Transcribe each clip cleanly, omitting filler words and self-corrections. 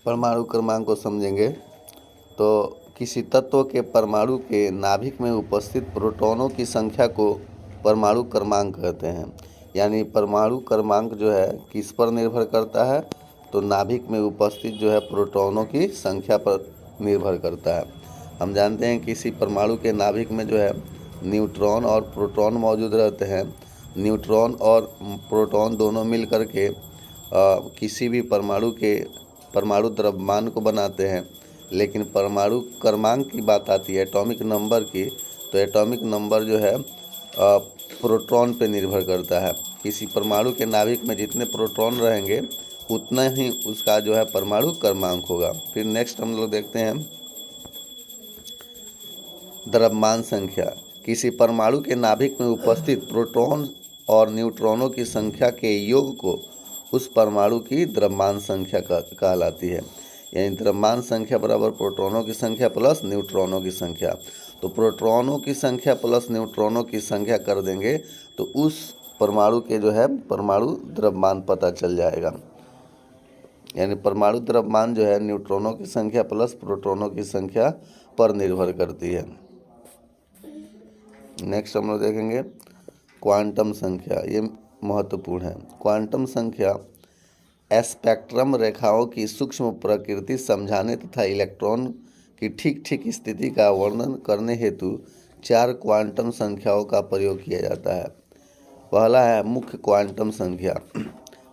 परमाणु क्रमांक को समझेंगे तो किसी तत्व के परमाणु के नाभिक में उपस्थित प्रोटॉनों की संख्या को परमाणु क्रमांक कहते हैं। यानी परमाणु क्रमांक जो है किस पर निर्भर करता है, तो नाभिक में उपस्थित जो है प्रोटॉनों की संख्या पर निर्भर करता है। हम जानते हैं किसी परमाणु के नाभिक में जो है न्यूट्रॉन और प्रोटॉन मौजूद रहते हैं। न्यूट्रॉन और प्रोटॉन दोनों मिल कर के किसी भी परमाणु द्रव्यमान को बनाते हैं। लेकिन परमाणु क्रमांक की बात आती है, एटॉमिक नंबर की, तो एटॉमिक नंबर जो है प्रोटॉन पे निर्भर करता है। किसी परमाणु के नाभिक में जितने प्रोटॉन रहेंगे उतना ही उसका जो है परमाणु क्रमांक होगा। फिर नेक्स्ट हम लोग देखते हैं द्रव्यमान संख्या। किसी परमाणु के नाभिक में उपस्थित प्रोटॉन और न्यूट्रॉनों की संख्या के योग को उस परमाणु की द्रव्यमान संख्या कहलाती है। यानी द्रव्यमान संख्या बराबर प्रोटॉनों की संख्या प्लस न्यूट्रॉनों की संख्या। तो प्रोटॉनों की संख्या प्लस न्यूट्रॉनों की संख्या कर देंगे तो उस परमाणु के जो है परमाणु द्रव्यमान पता चल जाएगा। यानी परमाणु द्रव्यमान जो है न्यूट्रॉनों की संख्या प्लस प्रोटॉनों की संख्या पर निर्भर करती है। नेक्स्ट हम लोग देखेंगे क्वांटम संख्या। ये महत्वपूर्ण है। क्वांटम संख्या स्पेक्ट्रम रेखाओं की सूक्ष्म प्रकृति समझाने तथा इलेक्ट्रॉन की ठीक ठीक स्थिति का वर्णन करने हेतु 4 क्वांटम संख्याओं का प्रयोग किया जाता है। पहला है मुख्य क्वांटम संख्या।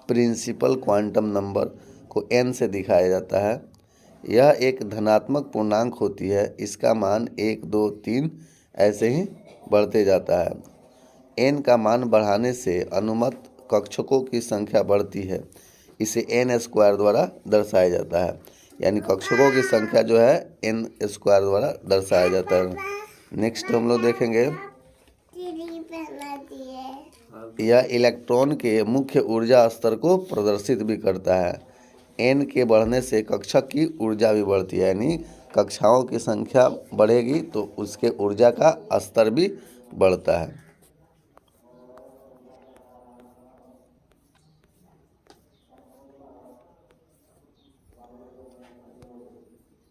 प्रिंसिपल क्वांटम नंबर को n से दिखाया जाता है। यह एक धनात्मक पूर्णांक होती है। इसका मान 1, 2, 3 ऐसे ही बढ़ते जाता है। n का मान बढ़ाने से अनुमत कक्षकों की संख्या बढ़ती है। इसे n² द्वारा दर्शाया जाता है। यानी कक्षकों की संख्या जो है n² द्वारा दर्शाया जाता है। नेक्स्ट हम लोग देखेंगे यह इलेक्ट्रॉन के मुख्य ऊर्जा स्तर को प्रदर्शित भी करता है। n के बढ़ने से कक्षक की ऊर्जा भी बढ़ती है। यानी कक्षाओं की संख्या बढ़ेगी तो उसके ऊर्जा का स्तर भी बढ़ता है।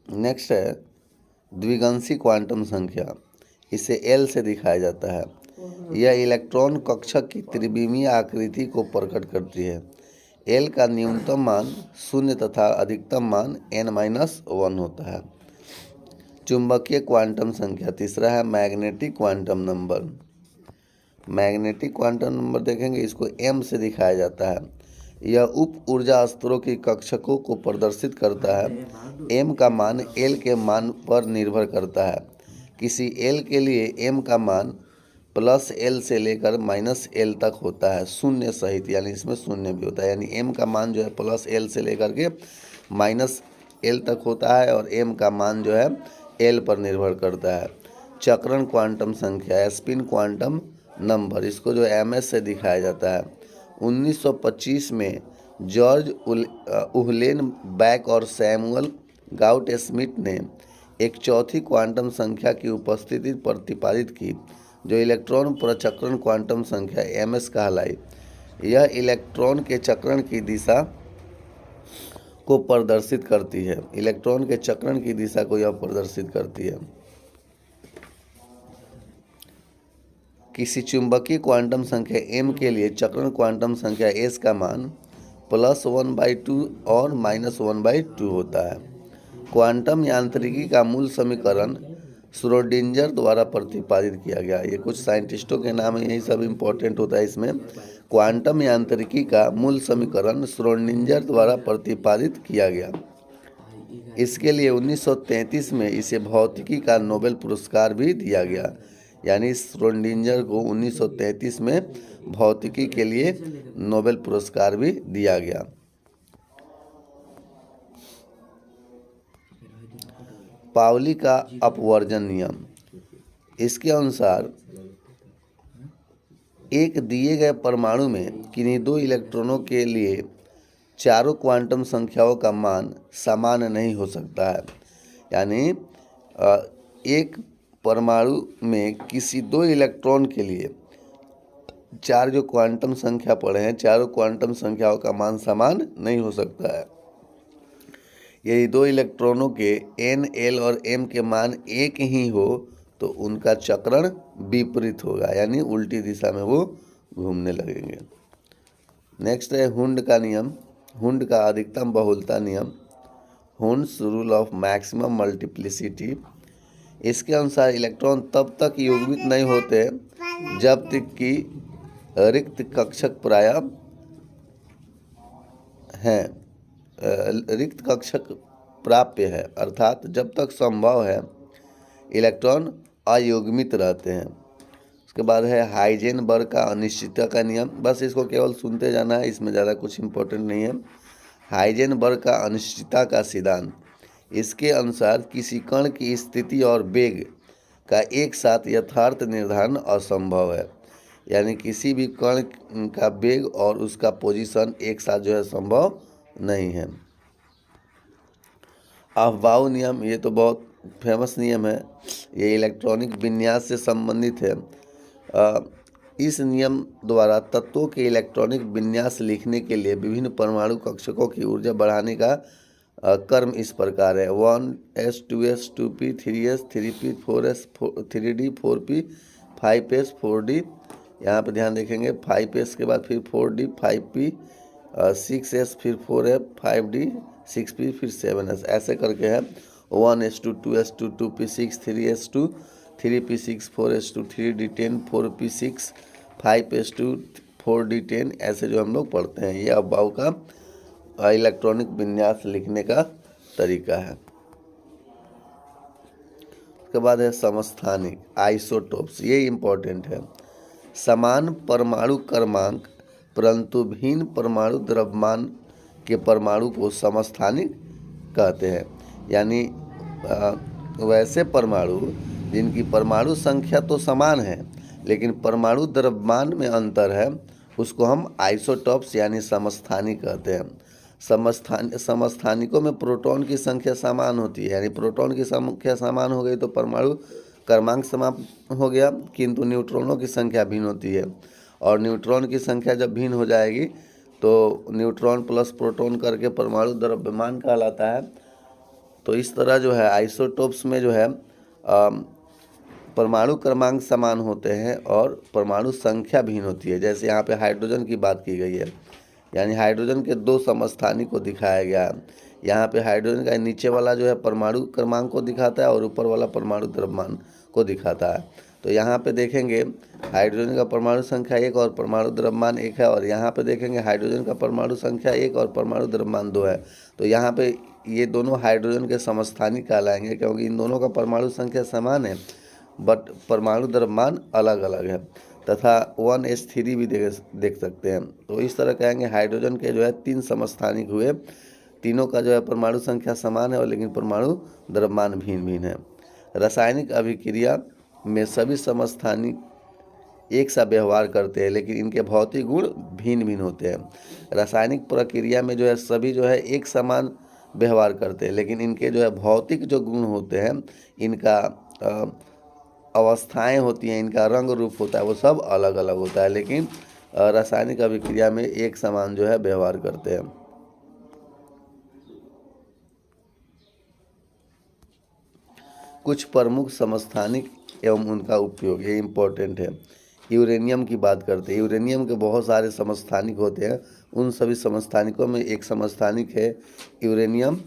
नेक्स्ट है द्विगंशी क्वांटम संख्या। इसे L से दिखाया जाता है। यह इलेक्ट्रॉन कक्षक की त्रिविमीय आकृति को प्रकट करती है। L का न्यूनतम मान 0 तथा अधिकतम मान n-1 होता है। चुंबकीय क्वांटम संख्या। तीसरा है magnetic quantum number. Magnetic quantum number देखेंगे, इसको m से दिखाया जाता है। यह उप ऊर्जा स्तरों की कक्षकों को प्रदर्शित करता है। m का मान L के मान पर निर्भर करता है। किसी L के लिए m का मान +L से लेकर -L तक होता है, शून्य सहित। यानी इसमें शून्य भी होता है। यानी m का मान जो है +L से लेकर के -L तक होता है और m का मान जो है L पर निर्भर करता है। चक्रण क्वांटम संख्या, स्पिन क्वांटम नंबर, इसको जो ms से दिखाया जाता है। 1925 में जॉर्ज उहलेनबैक और सैमुअल गाउट स्मिथ ने एक चौथी क्वांटम संख्या की उपस्थिति प्रतिपादित की जो इलेक्ट्रॉन प्रचक्रण क्वांटम संख्या ms कहलाई। यह इलेक्ट्रॉन के चक्रण की दिशा को प्रदर्शित करती है। इलेक्ट्रॉन के चक्रण की दिशा को यह प्रदर्शित करती है। किसी चुंबकीय क्वांटम संख्या m के लिए चक्रण क्वांटम संख्या s का मान +1/2 और -1/2 होता है। क्वांटम यांत्रिकी का मूल समीकरण श्रोडिंगर द्वारा प्रतिपादित किया गया। ये कुछ साइंटिस्टों के नाम है, यही सब इम्पोर्टेंट होता है इसमें। क्वांटम यांत्रिकी का मूल समीकरण श्रोडिंगर द्वारा प्रतिपादित किया गया। इसके लिए 1933 में इसे भौतिकी का नोबेल पुरस्कार भी दिया गया। यानी श्रोडिंगर को 1933 में भौतिकी के लिए नोबेल पुरस्कार भी दिया गया। पाउली का अपवर्जन नियम। इसके अनुसार एक दिए गए परमाणु में किन्हीं 2 इलेक्ट्रॉनों के लिए चारों क्वांटम संख्याओं का मान समान नहीं हो सकता है। यानी एक परमाणु में किसी 2 इलेक्ट्रॉन के लिए 4 जो क्वांटम संख्या पड़े हैं, चारों क्वांटम संख्याओं का मान समान नहीं हो सकता है। यदि दो इलेक्ट्रॉनों के n, l और m के मान एक ही हो तो उनका चक्रण विपरीत होगा, यानी उल्टी दिशा में वो घूमने लगेंगे। नेक्स्ट है हुंड का नियम, हुंड का अधिकतम बहुलता नियम, Hund's rule of maximum multiplicity. इसके अनुसार इलेक्ट्रॉन तब तक युग्मित नहीं होते जब तक कि रिक्त कक्षक प्रायः हैं, रिक्त कक्षक प्राप्य है, अर्थात जब तक संभव है इलेक्ट्रॉन अयुग्मित रहते हैं। उसके बाद है हाइजेनबर्ग का अनिश्चितता का नियम, बस इसको केवल सुनते जाना है, इसमें ज़्यादा कुछ इम्पोर्टेंट नहीं है। हाइजेनबर्ग का अनिश्चितता का सिद्धांत, इसके अनुसार किसी कण की स्थिति और वेग का एक साथ यथार्थ निर्धारण असंभव है, यानी किसी भी कण का वेग और उसका पोजीशन एक साथ जो है संभव नहीं है। अफबाउ नियम, ये तो बहुत फेमस नियम है, ये इलेक्ट्रॉनिक विन्यास से संबंधित है। इस नियम द्वारा तत्वों के इलेक्ट्रॉनिक विन्यास लिखने के लिए विभिन्न परमाणु कक्षकों की ऊर्जा बढ़ाने का क्रम इस प्रकार है: 1s 2s 2p 3s 3p 4s 3d 4p 5s 4d। यहाँ पे ध्यान देखेंगे 5s के बाद फिर 4d 5p 6s फिर 4f 5d 6p फिर 7s, ऐसे करके है 1s2 2s2 2p 6 3s2 3p 6 4s2 3d 10 4p 6 5s2 4d 10, ऐसे जो हम लोग पढ़ते हैं। ये अफबाउ का इलेक्ट्रॉनिक विन्यास लिखने का तरीका है। उसके बाद है समस्थानिक आइसोटोप्स, ये इम्पोर्टेंट है। समान परमाणु क्रमांक परंतु भिन्न परमाणु द्रव्यमान के परमाणु को समस्थानिक कहते हैं, यानी वैसे परमाणु जिनकी परमाणु संख्या तो समान है लेकिन परमाणु द्रव्यमान में अंतर है, उसको हम आइसोटोप्स यानी समस्थानिक कहते हैं। समस्थानिकों में प्रोटॉन की संख्या समान होती है, यानी प्रोटॉन की संख्या समान हो गई तो परमाणु क्रमांक समान हो गया, किंतु न्यूट्रॉनों की संख्या भिन्न होती है, और न्यूट्रॉन की संख्या जब भिन्न हो जाएगी तो न्यूट्रॉन प्लस प्रोटॉन करके परमाणु द्रव्यमान कहलाता है। तो इस तरह जो है आइसोटोप्स में जो है परमाणु क्रमांक समान होते हैं और परमाणु संख्या भिन्न होती है। जैसे यहाँ पे हाइड्रोजन की बात की गई है, यानी हाइड्रोजन के दो समस्थानिक को दिखाया गया है। यहाँ पे हाइड्रोजन का नीचे वाला जो है परमाणु क्रमांक को दिखाता है और ऊपर वाला परमाणु द्रव्यमान को दिखाता है। तो यहाँ पे देखेंगे हाइड्रोजन का परमाणु संख्या 1 और परमाणु द्रव्यमान 1 है, और यहाँ पे देखेंगे हाइड्रोजन का परमाणु संख्या 1 और परमाणु द्रव्यमान 2 है। तो यहाँ पे ये दोनों हाइड्रोजन के समस्थानिक कहलाएंगे, क्योंकि इन दोनों का परमाणु संख्या समान है बट परमाणु द्रव्यमान अलग अलग है। तथा 1s3 भी देख सकते हैं। तो इस तरह कहेंगे हाइड्रोजन के जो है 3 समस्थानिक हुए, तीनों का जो है परमाणु संख्या समान है और लेकिन परमाणु द्रव्यमान भिन्न भिन्न है। रासायनिक अभिक्रिया में सभी समस्थानिक एक सा व्यवहार करते हैं लेकिन इनके भौतिक गुण भिन्न भिन्न होते हैं। रासायनिक प्रक्रिया में जो है सभी जो है एक समान व्यवहार करते हैं, लेकिन इनके जो है भौतिक जो गुण होते हैं, इनका अवस्थाएं होती हैं, इनका रंग रूप होता है, वो सब अलग अलग होता है, लेकिन रासायनिक अभिक्रिया में एक समान जो है व्यवहार करते हैं। कुछ प्रमुख समस्थानिक एवं उनका उपयोग, ये इम्पोर्टेंट है। यूरेनियम की बात करते हैं। यूरेनियम के बहुत सारे समस्थानिक होते हैं, उन सभी समस्थानिकों में एक समस्थानिक है यूरेनियम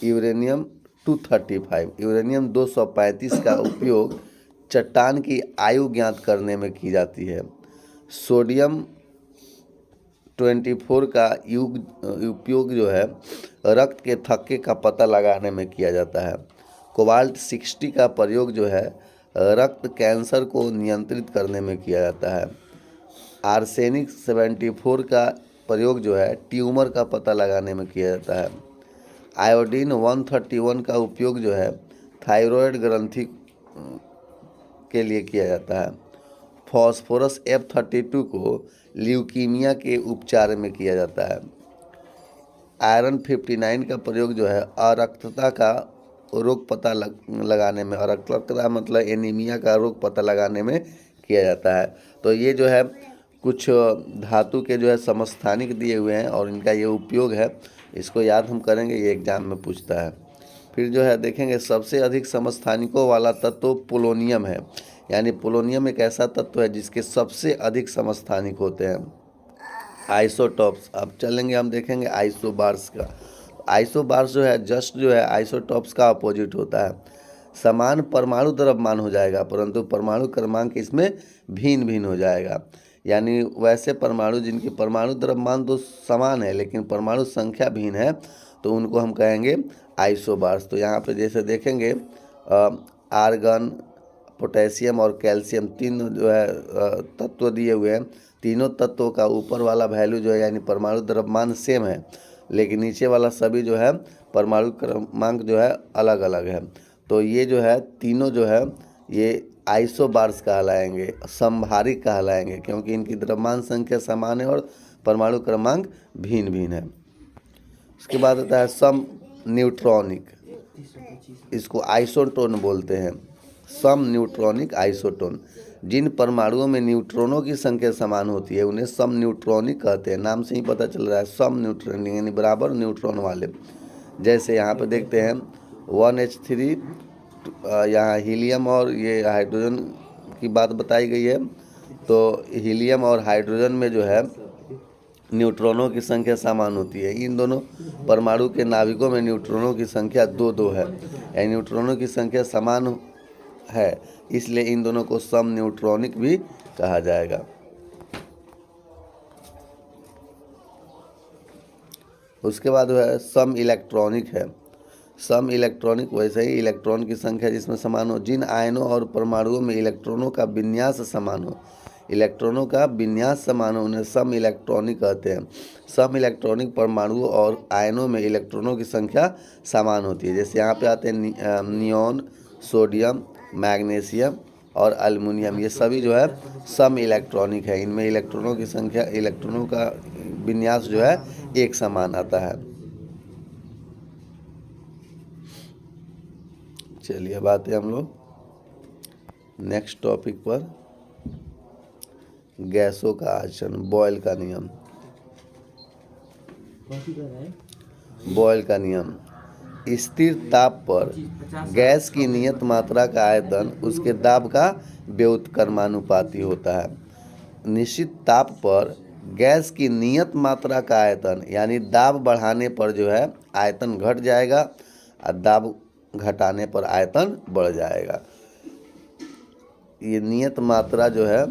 यूरेनियम 235 यूरेनियम 235 का उपयोग चट्टान की आयु ज्ञात करने में की जाती है। सोडियम 24 का उपयोग जो है रक्त के थक्के का पता लगाने में किया जाता है। कोबाल्ट 60 का प्रयोग जो है रक्त कैंसर को नियंत्रित करने में किया जाता है। आर्सेनिक 74 का प्रयोग जो है ट्यूमर का पता लगाने में किया जाता है। आयोडीन 131 का उपयोग जो है थायराइड ग्रंथि के लिए किया जाता है। फॉस्फोरस F32 को ल्यूकीमिया के उपचार में किया जाता है। आयरन 59 का प्रयोग जो है अरक्तता का रोग पता लगाने में, अरक्तता मतलब एनीमिया का रोग पता लगाने में किया जाता है। तो ये जो है कुछ धातु के जो है समस्थानिक दिए हुए हैं और इनका ये उपयोग है, इसको याद हम करेंगे, ये एग्जाम में पूछता है। फिर जो है देखेंगे सबसे अधिक समस्थानिकों वाला तत्व पोलोनियम है, यानी पोलोनियम एक ऐसा तत्व है जिसके सबसे अधिक समस्थानिक होते हैं। आइसोटॉप्स, अब चलेंगे हम देखेंगे आइसोबार्स का। आइसोबार्स जो है जस्ट जो है आइसोटॉप्स का अपोजिट होता है। समान परमाणु द्रव्यमान हो जाएगा परंतु परमाणु क्रमांक इसमें भिन्न भिन्न हो जाएगा, यानी वैसे परमाणु जिनकी परमाणु द्रव्यमान तो समान है लेकिन परमाणु संख्या भिन्न है तो उनको हम कहेंगे आइसोबार्स। तो यहाँ पे जैसे देखेंगे आर्गन, पोटेशियम और कैल्शियम तीन जो है तत्व दिए हुए हैं। तीनों तत्वों का ऊपर वाला वैल्यू जो है यानी परमाणु द्रव्यमान सेम है, लेकिन नीचे वाला सभी जो है परमाणु क्रमांक जो है अलग अलग है। तो ये जो है तीनों जो है ये आइसोबार्स कहलाएंगे, समभारिक कहलाएंगे, क्योंकि इनकी द्रव्यमान संख्या समान है और परमाणु क्रमांक भिन्न भिन्न है। उसके बाद आता है सम न्यूट्रॉनिक, इसको आइसोटोन बोलते हैं। सम न्यूट्रॉनिक आइसोटोन, जिन परमाणुओं में न्यूट्रॉनों की संख्या समान होती है उन्हें सम न्यूट्रॉनिक कहते हैं। नाम से ही पता चल रहा है सम न्यूट्रॉनिक यानी बराबर न्यूट्रॉन वाले। जैसे यहाँ पे देखते हैं 1H3, यहाँ हीलियम और ये हाइड्रोजन की बात बताई गई है। तो हीलियम और हाइड्रोजन में जो है न्यूट्रॉनों की संख्या समान होती है। इन दोनों परमाणु के नाभिकों में न्यूट्रॉनों की संख्या 2-2 है, यानी न्यूट्रॉनों की संख्या समान है, इसलिए इन दोनों को सम न्यूट्रॉनिक भी कहा जाएगा। उसके बाद जो है सम इलेक्ट्रॉनिक है। सम इलेक्ट्रॉनिक वैसे ही इलेक्ट्रॉन की संख्या जिसमें समान हो, जिन आयनों और परमाणुओं में इलेक्ट्रॉनों का विन्यास समान हो, इलेक्ट्रॉनों का विन्यास समान हो उन्हें सम इलेक्ट्रॉनिक कहते हैं। सम इलेक्ट्रॉनिक परमाणुओं और आयनों में इलेक्ट्रॉनों की संख्या समान होती है। जैसे यहाँ पे आते हैं नियॉन, सोडियम, मैग्नीशियम और एल्युमिनियम, ये सभी जो है सम इलेक्ट्रॉनिक है। इनमें इलेक्ट्रॉनों की संख्या, इलेक्ट्रॉनों का विन्यास जो है एक समान आता है। चलिए अब आते हैं हम लोग नेक्स्ट टॉपिक पर, गैसों का आचरण, बॉयल का नियम। बॉयल का नियम, स्थिर ताप पर गैस की नियत मात्रा का आयतन उसके दाब का व्युत्क्रमानुपाती होता है। निश्चित ताप पर गैस की नियत मात्रा का आयतन यानी दाब बढ़ाने पर जो है आयतन घट जाएगा और दाब घटाने पर आयतन बढ़ जाएगा। ये नियत मात्रा जो है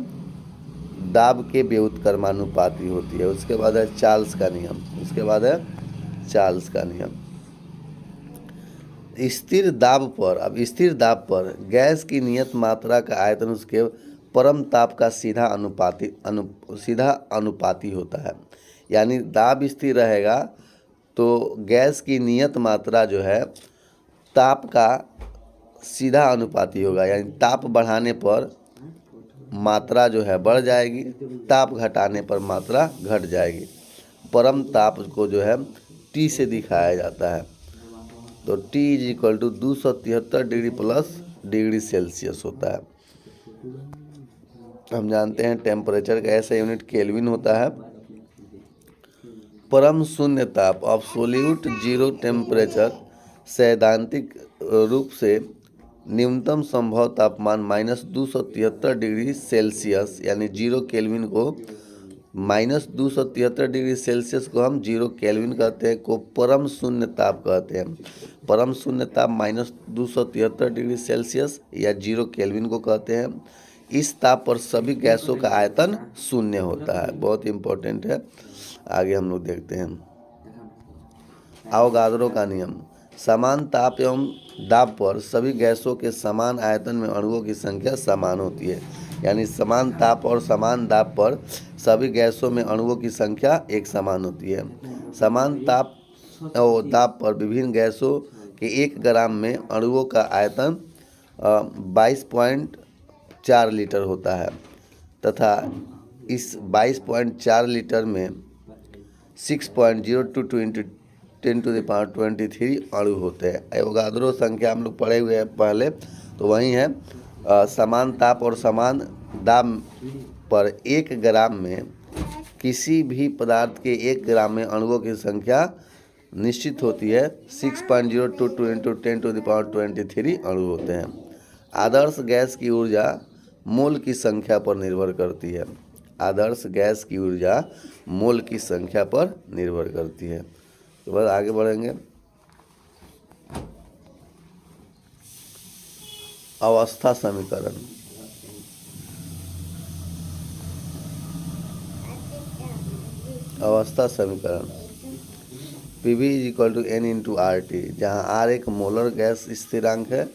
दाब के व्युत्क्रमानुपाती होती है। उसके बाद है चार्ल्स का नियम। उसके बाद है चार्ल्स का नियम। स्थिर दाब पर, अब स्थिर दाब पर गैस की नियत मात्रा का आयतन उसके परम ताप का सीधा अनुपाती होता है। यानी दाब स्थिर रहेगा तो गैस की नियत मात्रा जो है ताप का सीधा अनुपाती होगा, यानी ताप बढ़ाने पर मात्रा जो है बढ़ जाएगी, ताप घटाने पर मात्रा घट जाएगी। परम ताप को जो है T से दिखाया जाता है, तो T = 273 degree plus degree Celsius होता है। हम जानते हैं टेम्परेचर का ऐसा यूनिट केल्विन होता है। परम शून्य ताप, एब्सोल्यूट जीरो टेम्परेचर, सैद्धांतिक रूप से न्यूनतम संभव तापमान -273 डिग्री सेल्सियस यानी 0 केल्विन को, -273 डिग्री सेल्सियस को हम 0 केल्विन कहते हैं, को परम शून्य ताप कहते हैं। परम शून्य ताप -273 डिग्री सेल्सियस या 0 केल्विन को कहते हैं। इस ताप पर सभी गैसों का आयतन शून्य होता है। बहुत इंपॉर्टेंट है, आगे हम लोग देखते हैं। अवोगाद्रो का नियम, समान ताप एवं दाब पर सभी गैसों के समान आयतन में अणुओं की संख्या समान होती है। यानी समान ताप और समान दाब पर सभी गैसों में अणुओं की संख्या एक समान होती है। समान ताप और दाब पर विभिन्न गैसों के 1 ग्राम में अणुओं का आयतन 22.4 लीटर होता है तथा इस 22.4 लीटर में 6.022 × 10⁻23 अणु होते हैं। एवोगाद्रो संख्या हम लोग पढ़े हुए हैं पहले, तो वही है। समान ताप और समान दाब पर 1 ग्राम में किसी भी पदार्थ के 1 ग्राम में अणुओं की संख्या निश्चित होती है। 6.022 इंटू 10⁻23 अणु होते हैं। आदर्श गैस की ऊर्जा मोल की संख्या पर निर्भर करती है। आदर्श गैस की ऊर्जा मोल की संख्या पर निर्भर करती है। तो बस आगे बढ़ेंगे। अवस्था समीकरण। अवस्था समीकरण PV = N × RT, जहाँ R एक मोलर गैस स्थिरांक है,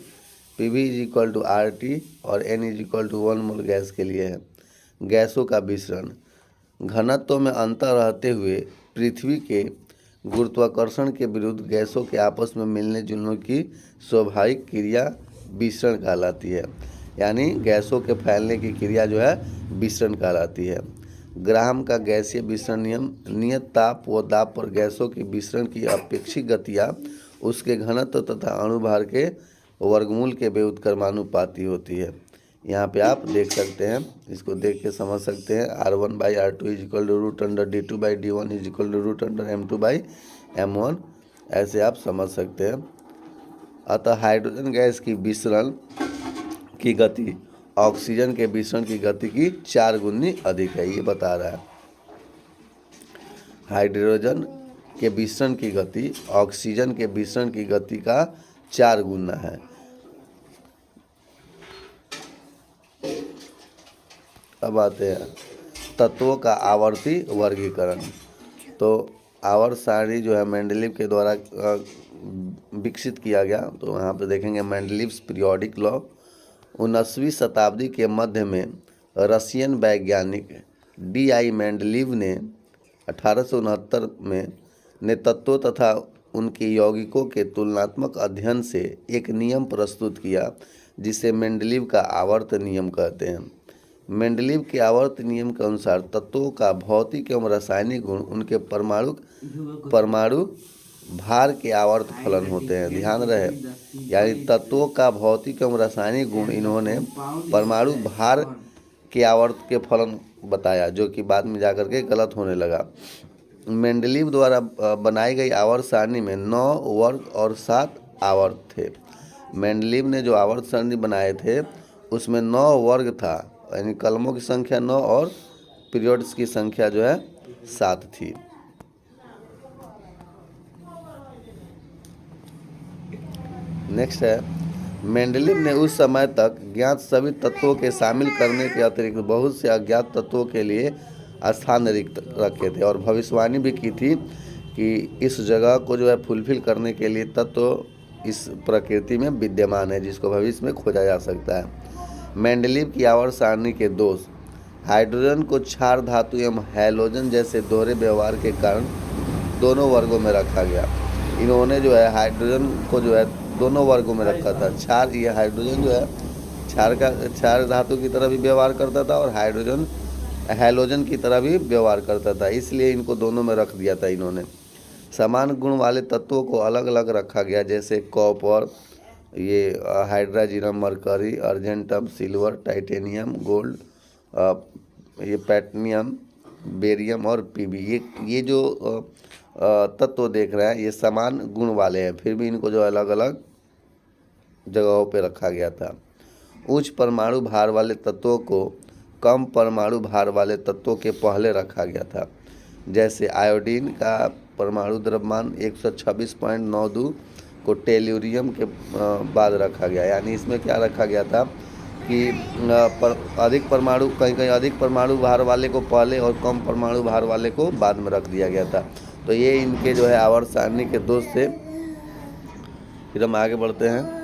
PV = RT और N = 1 मोल गैस के लिए है। गैसों का विसरण। घनत्व में अंतर रहते हुए पृथ्वी के गुरुत्वाकर्षण के विरुद्ध गैसों के आपस में मिलने जुलने की स्वाभाविक क्रिया विसरण कहलाती है। यानी गैसों के फैलने की क्रिया जो है विसरण कहलाती है। ग्राहम का गैसीय विसरण नियम। नियत ताप व दाब पर गैसों की विसरण की अपेक्षित गतियाँ उसके घनत्व तथा अणुभार के वर्गमूल के व्युत्क्रमानुपाती होती है। यहाँ पे आप देख सकते हैं, इसको देख के समझ सकते हैं। R1/R2 = √D2/D1 = √M2/M1, ऐसे आप समझ सकते हैं। अतः हाइड्रोजन गैस की विसरण की गति ऑक्सीजन के विसरण की गति की 4 गुनी अधिक है, ये बता रहा है। हाइड्रोजन के विसरण की गति ऑक्सीजन के विसरण की गति का 4 गुना है। अब आते हैं तत्वों का आवर्ती वर्गीकरण। तो आवर्त सारणी जो है मेंडलीव के द्वारा विकसित किया गया। तो यहाँ पे देखेंगे मेंडलीव्स पीरियोडिक लॉ। 19वीं शताब्दी के मध्य में रशियन वैज्ञानिक D.I. मेंडलीव ने 1869 में ने तत्वों तथा उनके यौगिकों के तुलनात्मक अध्ययन से एक नियम प्रस्तुत किया जिसे मेंडलीव का आवर्त नियम कहते हैं। मेंडलीव के आवर्त नियम के अनुसार तत्वों का भौतिक एवं रासायनिक गुण उनके परमाणु भार के आवर्त फलन होते हैं। ध्यान रहे, यानी तत्वों का भौतिक एवं रासायनिक गुण इन्होंने परमाणु भार के आवर्त के फलन बताया, जो कि बाद में जाकर के गलत होने लगा। मेंडलीव द्वारा बनाई गई आवर्त सारणी में 9 वर्ग और 7 आवर्त थे। मेंडलीव ने जो आवर्त सारणी बनाए थे उसमें 9 वर्ग था, यानी कलमों की संख्या 9 और पीरियड्स की संख्या जो है 7 थी। नेक्स्ट है, मेंडलीव ने उस समय तक ज्ञात सभी तत्वों के शामिल करने के अतिरिक्त बहुत से अज्ञात तत्वों के लिए स्थान रिक्त रखे थे और भविष्यवाणी भी की थी कि इस जगह को जो है फुलफिल करने के लिए तत्व इस प्रकृति में विद्यमान है, जिसको भविष्य में खोजा जा सकता है। मेंडलीव की आवर्त सारणी के दोष। हाइड्रोजन को क्षार धातु एवं हैलोजन जैसे दोहरे व्यवहार के कारण दोनों वर्गों में रखा गया। इन्होंने जो है हाइड्रोजन को जो है दोनों वर्गों में रखा था। क्षार, ये हाइड्रोजन जो है क्षार धातु की तरह भी व्यवहार करता था और हाइड्रोजन हैलोजन की तरह भी व्यवहार करता था, इसलिए इनको दोनों में रख दिया था इन्होंने। समान गुण वाले तत्वों को अलग अलग रखा गया, जैसे कॉपर, ये hydrogen, mercury, argentum, silver, titanium, gold, ये प्लैटिनम, बेरियम और पीबी। ये जो तत्व देख रहे हैं ये समान गुण वाले हैं, फिर भी इनको जो अलग अलग जगहों पे रखा गया था। उच्च परमाणु भार वाले तत्वों को कम परमाणु भार वाले तत्वों के पहले रखा गया था। जैसे आयोडीन का परमाणु द्रव्यमान 126.92 को टेल्यूरियम के बाद रखा गया। यानी इसमें क्या रखा गया था कि अधिक परमाणु कहीं अधिक परमाणु भार वाले को पहले और कम परमाणु भार वाले को बाद में रख दिया गया था। तो ये इनके जो है आवर्त सारणी के दोष थे। फिर हम आगे बढ़ते हैं।